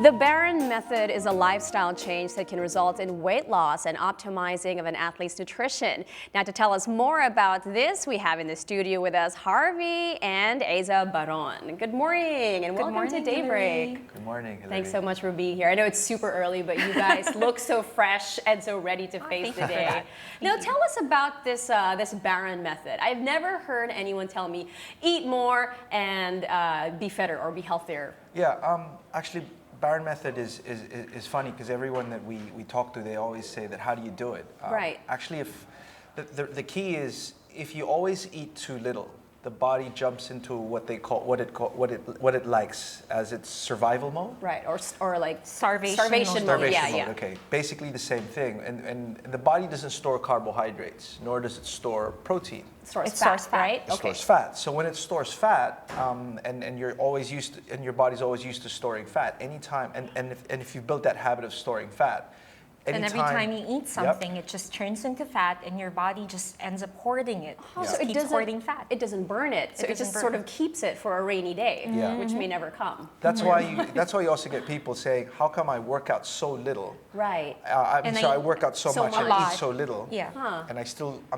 The Barren method is a lifestyle change that can result in weight loss and optimizing of an athlete's nutrition. Now, to tell us more about this, we have in the studio with us Harvie and Eizza Baron. Good morning and welcome to Daybreak. Hillary. Good morning, Hillary. Thanks so much for being here. I know it's super early, but you guys look so fresh and so ready to face the day. Now, tell us about this this Barren method. I've never heard anyone tell me eat more and be fitter or be healthier. Yeah, actually, Barren method is funny because everyone that we talk to, they always say that, how do you do it? Right. Actually, if the key is if you always eat too little, the body jumps into what it likes as its survival mode. Right, or like starvation mode. Mode. Yeah. Okay, basically the same thing. And the body doesn't store carbohydrates, nor does it store protein. It stores fat, right? It stores fat. So when it stores fat, and you're always used to, and your body's always used to storing fat, anytime, and if you built that habit of storing fat, and every time you eat something, it just turns into fat, and your body just ends up hoarding it. Oh, Just so it keeps doesn't hoarding fat. It doesn't burn it. So it just sort of keeps it for a rainy day, which may never come. That's why you also get people saying, "How come I work out so little?" Right. I work out so much, I eat so little, Yeah. and I'm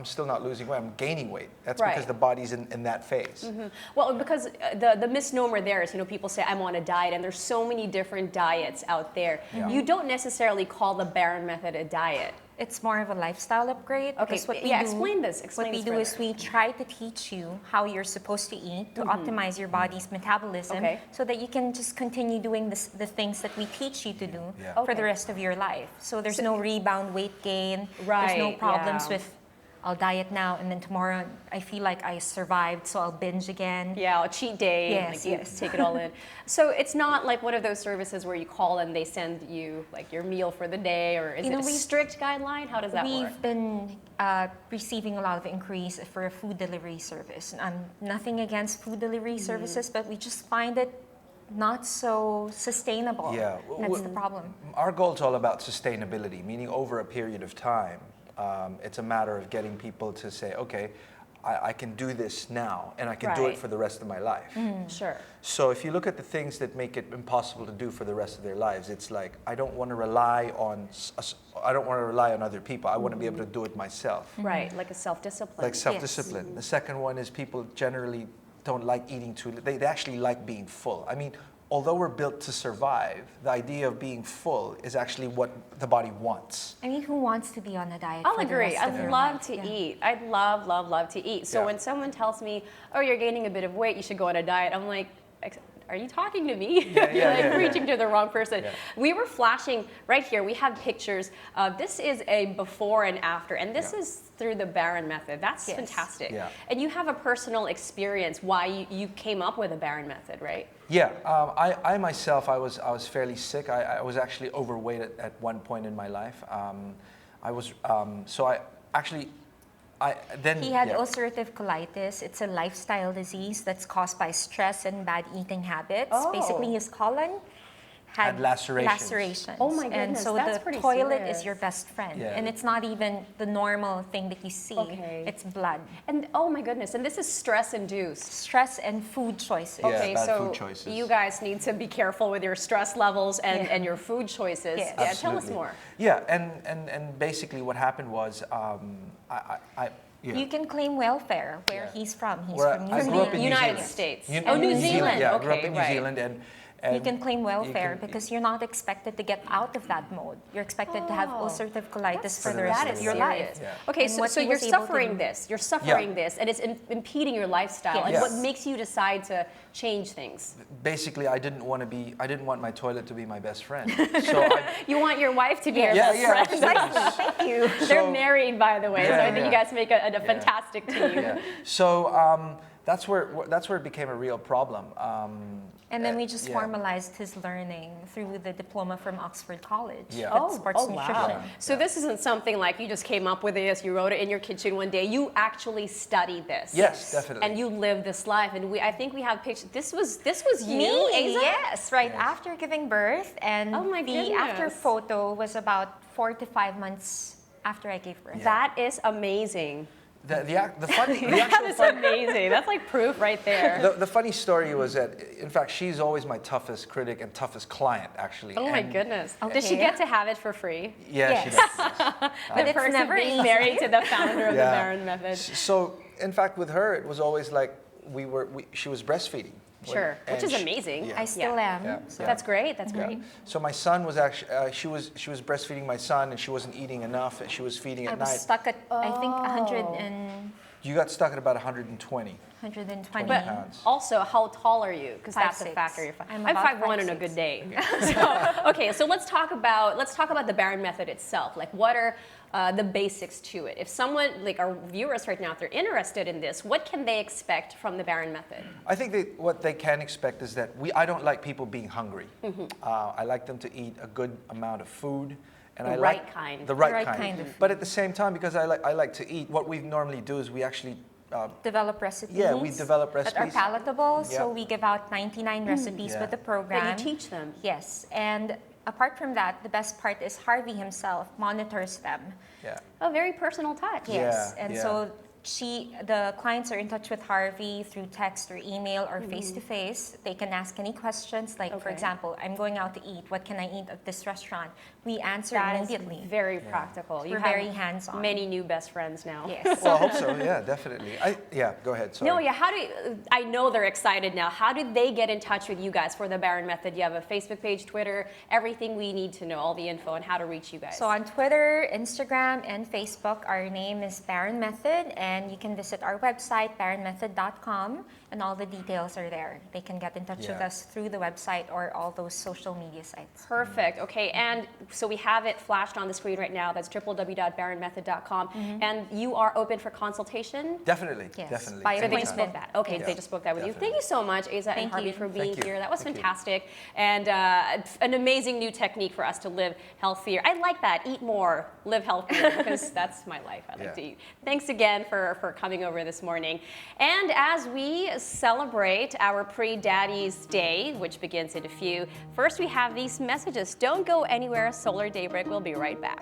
still not losing weight. I'm gaining weight. That's Right. because the body's in that phase. Well, because the misnomer there is, people say I'm on a diet, and there's so many different diets out there. Yeah. You don't necessarily call the Barren method a diet. It's more of a lifestyle upgrade. Okay, explain this. What we do is we try to teach you how you're supposed to eat to optimize your body's metabolism, so that you can just continue doing the things that we teach you to do for the rest of your life. So there's no rebound weight gain. Right, there's no problems with, I'll diet now and then tomorrow I feel like I survived, so I'll binge again. Yeah, a cheat day. Yes. Take it all in. So it's not like one of those services where you call and they send you like your meal for the day, or is it a strict guideline? How does that work? We've been receiving a lot of inquiries for a food delivery service. Nothing against food delivery services, but we just find it not so sustainable. Yeah. That's the problem. Our goal is all about sustainability, meaning over a period of time. It's a matter of getting people to say, okay, I can do this now, and I can do it for the rest of my life. Sure. So if you look at the things that make it impossible to do for the rest of their lives, it's like, I don't want to rely on other people. I want to be able to do it myself. Right, like a self-discipline. Like self-discipline. Yes. The second one is people generally don't like eating too little. They actually like being full. I mean, although we're built to survive, the idea of being full is actually what the body wants. I mean, who wants to be on a diet? I'll for the agree. rest of I'd their love life? to eat. I'd love to eat. So when someone tells me, oh, you're gaining a bit of weight, you should go on a diet, I'm like, are you talking to me? You're reaching to the wrong person. Yeah. We were flashing right here. We have pictures. This is a before and after, and this is through the Barren method. That's fantastic. Yeah. And you have a personal experience why you came up with a Barren method, right? Yeah, I myself, I was fairly sick. I was actually overweight at one point in my life. He had ulcerative colitis. It's a lifestyle disease that's caused by stress and bad eating habits. Oh. Basically, his colon had lacerations. Oh my goodness, and so that's the pretty toilet serious. is your best friend. Yeah. And it's not even the normal thing that you see. It's blood. And oh my goodness, and this is stress-induced. Stress and food choices. Yeah, Okay, bad so food choices. you guys need to be careful with your stress levels and your food choices. Yes. Yeah, tell us Absolutely. more. Yeah, and basically what happened was, You can claim welfare where he's from. He's Where from I New grew up Zealand. in United States. New New Zealand. Yeah, I Okay, grew up in New right. Zealand, and You can claim welfare because you're not expected to get out of that mode. You're expected to have ulcerative colitis for the rest of your life. Yeah. Okay, And so, what so he you're was able to suffering do- this. You're suffering this, and it's impeding your lifestyle. Yes. And Yes. what makes you decide to change things? basically I didn't want my toilet to be my best friend. So You want your wife to be your Yeah, best yeah, friend. absolutely. Thank you. They're married, by the way, so Yeah, I think you yeah. guys make a fantastic team. yeah. So that's where it became a real problem. And then we just yeah. formalized his learning through the diploma from Oxford College. Yeah. With sports nutrition. Wow. So this isn't something like you just came up with this, you wrote it in your kitchen one day. You actually studied this. Yes, definitely. And you lived this life. And I think we have pictures. This was you, Me, Eizza? yes, right after giving birth, and Oh my the after goodness. photo was about 4 to 5 months after I gave birth. That is amazing. The funny, the That actual is fun, amazing. That's like proof right there. the funny story was that, in fact, she's always my toughest critic and toughest client, actually. Oh my And goodness. Okay. Does she get to have it for free? Yeah, Yes. she does. The it's person never being easy. married to the founder of the Yeah. Barren method. So, in fact, with her, it was always like she was breastfeeding. Sure, which And is amazing. yeah. I still am. Yeah. So. That's great. That's Yeah. great. So my son was actually she was breastfeeding my son, and she wasn't eating enough, and she was feeding I at was night. stuck at, I think, 120. You got stuck at about 120. 120. But pounds. also, how tall are you? Because that's a 5'6". factor. I'm I'm about 5'1" on a 5'6". good day. Okay, so let's talk about the Barren method itself. Like, what are the basics to it? If someone, like our viewers right now, if they're interested in this, what can they expect from the Barren method? I think what they can expect is that I don't like people being hungry. I like them to eat a good amount of food. And The I right like kind. The right, The right kind. kind of food. But at the same time, because I like to eat, what we normally do is we actually Develop recipes. Yeah, we develop that are recipes. palatable. Yeah. So we give out 99 recipes Yeah. with the That program. you teach them. Yes, and apart from that, the best part is Harvie himself monitors them. Yeah. A very personal touch. Yes, Yeah, and yeah. so the clients are in touch with Harvie through text or email or face-to-face. They can ask any questions, like, for Okay. example, I'm going out to eat. What can I eat at this restaurant? We answer That is immediately. very practical. You We're have very hands-on. many new best friends now. Yes. Well, I hope so. Yeah, definitely. Go ahead. Sorry. No, yeah. How do I know they're excited now? How do they get in touch with you guys for the Barren method? You have a Facebook page, Twitter, everything we need to know, all the info on how to reach you guys. So on Twitter, Instagram, and Facebook, our name is Barren Method, and you can visit our website, barrenmethod.com, and all the details are there. They can get in touch with Yeah. us through the website or all those social media sites. Perfect. Okay, and so we have it flashed on the screen right now. That's www.barrenmethod.com, and you are open for consultation. Definitely. Yes. Definitely. By So they appointment. just booked that. Okay, Yeah, they just booked that with you. definitely. Thank you so much, Eizza and Thank Harvie, you. for being Thank you. here. That was Thank you. fantastic, and an amazing new technique for us to live healthier. I like that. Eat more, live healthier, because that's my life. I like Yeah. to eat. Thanks again for coming over this morning. And as we celebrate our Pre-Daddy's Day, which begins in a few, first we have these messages. Don't go anywhere. Solar Daybreak will be right back.